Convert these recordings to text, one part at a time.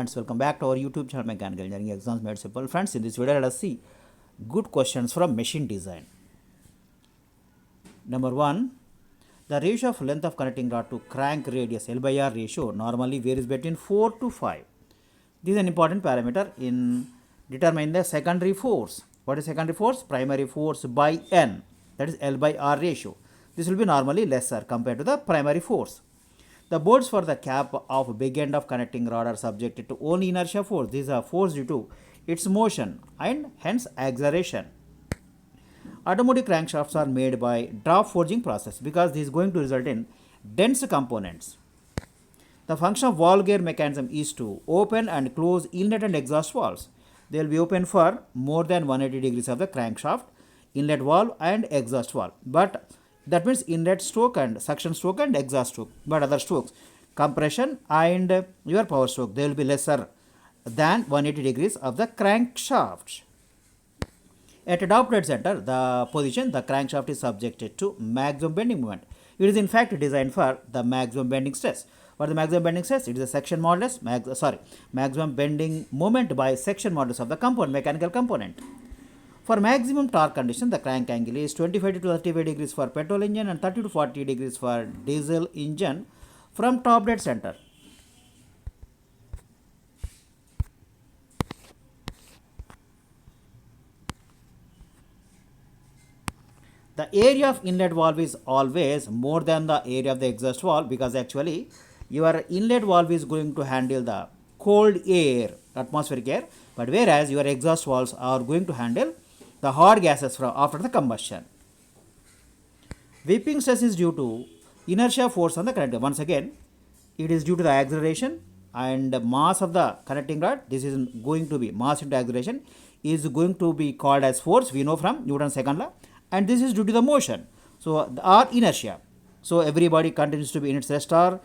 friends, welcome back to our YouTube channel Mechanical Engineering Exams Made Simple. Friends, in this video let us see good questions from machine design. Number 1, the ratio of length of connecting rod to crank radius L by R ratio normally varies between 4 to 5. This is an important parameter in determining the secondary force. What is secondary force? Primary force by N, that is L by R ratio. This will be normally lesser compared to the primary force. The bolts for the cap of big end of connecting rod are subjected to only inertia force. These are force due to its motion and hence acceleration. Automotive crankshafts are made by drop forging process because this is going to result in dense components. The function of valve gear mechanism is to open and close inlet and exhaust valves. They will be open for more than 180 degrees of the crankshaft, inlet valve and exhaust valve. But that means inlet stroke and suction stroke and exhaust stroke. But other strokes, compression and your power stroke, they will be lesser than 180 degrees of the crankshaft. At a top dead center, the crankshaft is subjected to maximum bending moment. It is in fact designed for the maximum bending stress. What is the maximum bending stress? It is a section modulus, maximum bending moment by section modulus of the component, mechanical component. For maximum torque condition, the crank angle is 25 to 35 degrees for petrol engine and 30 to 40 degrees for diesel engine from top dead center. The area of inlet valve is always more than the area of the exhaust valve because actually your inlet valve is going to handle the cold air, atmospheric air, but whereas your exhaust valves are going to handle the hot gases from after the combustion. Whipping stress is due to inertia force on the connector. Once again, it is due to the acceleration and the mass of the connecting rod. This is going to be mass into acceleration is going to be called as force. We know from Newton's second law, and this is due to the motion. So or inertia. So everybody continues to be in its rest or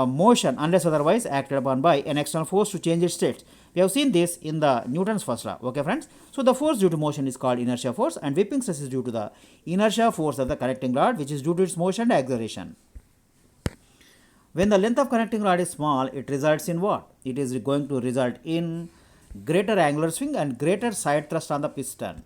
motion unless otherwise acted upon by an external force to change its state. We have seen this in the Newton's first law. Okay, friends. So the force due to motion is called inertia force, and whipping stress is due to the inertia force of the connecting rod, which is due to its motion and acceleration. When the length of connecting rod is small, it results in what? It is going to result in greater angular swing and greater side thrust on the piston.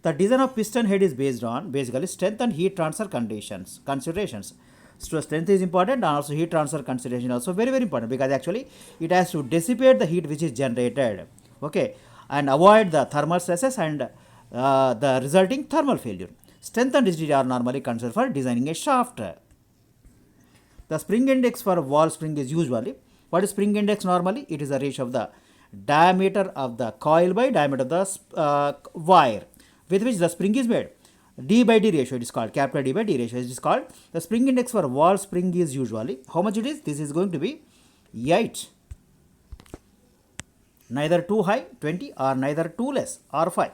The design of piston head is based on basically strength and heat transfer considerations. So strength is important and also heat transfer consideration also very important because actually it has to dissipate the heat which is generated, okay, and avoid the thermal stresses and the resulting thermal failure. Strength and rigidity are normally considered for designing a shaft. The spring index for valve spring is usually, what is spring index normally? It is the ratio of the diameter of the coil by diameter of the wire with which the spring is made. D by D ratio, it is called, capital D by D ratio, it is called. The spring index for valve spring is usually, how much it is? This is going to be 8. Neither too high, 20, or neither too less, or 5.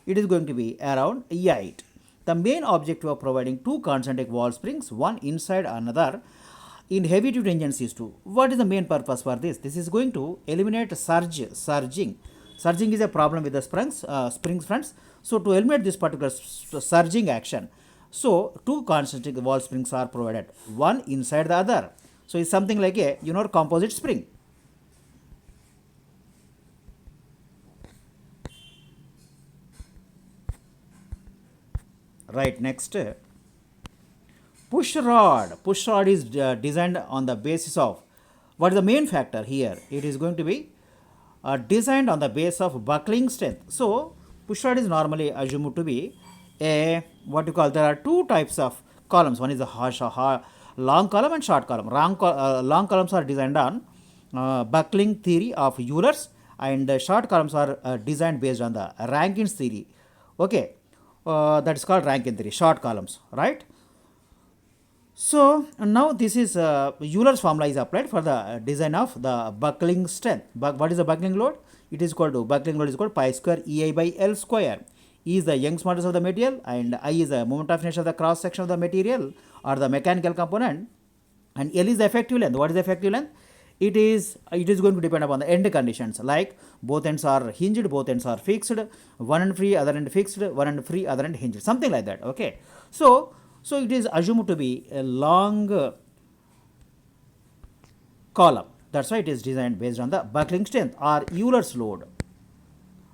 It is going to be around 8. The main objective of providing two concentric valve springs, one inside another, in heavy duty engines is to, what is the main purpose for this? This is going to eliminate surging. Surging is a problem with the springs friends. So to eliminate this particular surging action, so two concentric valve springs are provided, one inside the other. So it's something like a composite spring. Right, next, push rod. Push rod is designed on the basis of, what is the main factor here? It is going to be designed on the base of buckling strength. So push rod is normally assumed to be a, what you call, there are two types of columns. One is a long column and short column. Long columns are designed on buckling theory of Euler's, and short columns are designed based on the Rankine's theory. Okay, that is called Rankine theory, short columns, right? So now this is Euler's formula is applied for the design of the buckling strength. What is the buckling load? It is equal to, buckling load is equal to pi square EI by L square. E is the Young's modulus of the material and I is the moment of inertia of the cross section of the material or the mechanical component, and L is the effective length. What is the effective length? It is going to depend upon the end conditions, like both ends are hinged, both ends are fixed, one end free, other end fixed, one end free, other end hinged, something like that. Okay, so it is assumed to be a long column. That's why it is designed based on the buckling strength or Euler's load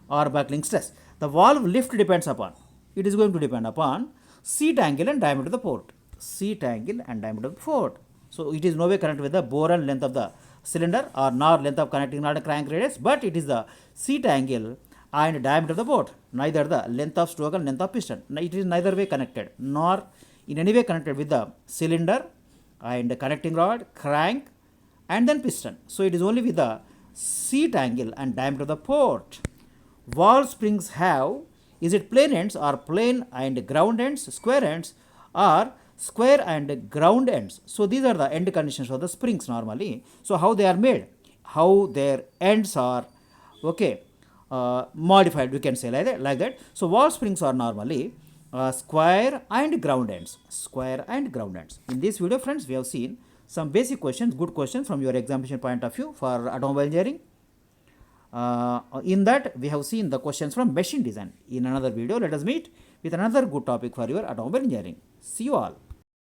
or buckling stress. The valve lift depends upon, it is going to depend upon seat angle and diameter of the port. Seat angle and diameter of the port. So it is no way connected with the bore and length of the cylinder or nor length of connecting rod and crank radius, but it is the seat angle and diameter of the port, neither the length of stroke and length of piston. It is neither way connected nor in any way connected with the cylinder and connecting rod, crank and then piston. So it is only with the seat angle and diameter of the port. Valve springs have, is it plane ends or plane and ground ends, square ends or square and ground ends. So these are the end conditions for the springs normally. So how they are made, how their ends are modified, we can say like that. So valve springs are normally square and ground ends. Square and ground ends. In this video, friends, we have seen some basic questions, good questions from your examination point of view for automobile engineering. In that, we have seen the questions from machine design. In another video, let us meet with another good topic for your automobile engineering. See you all.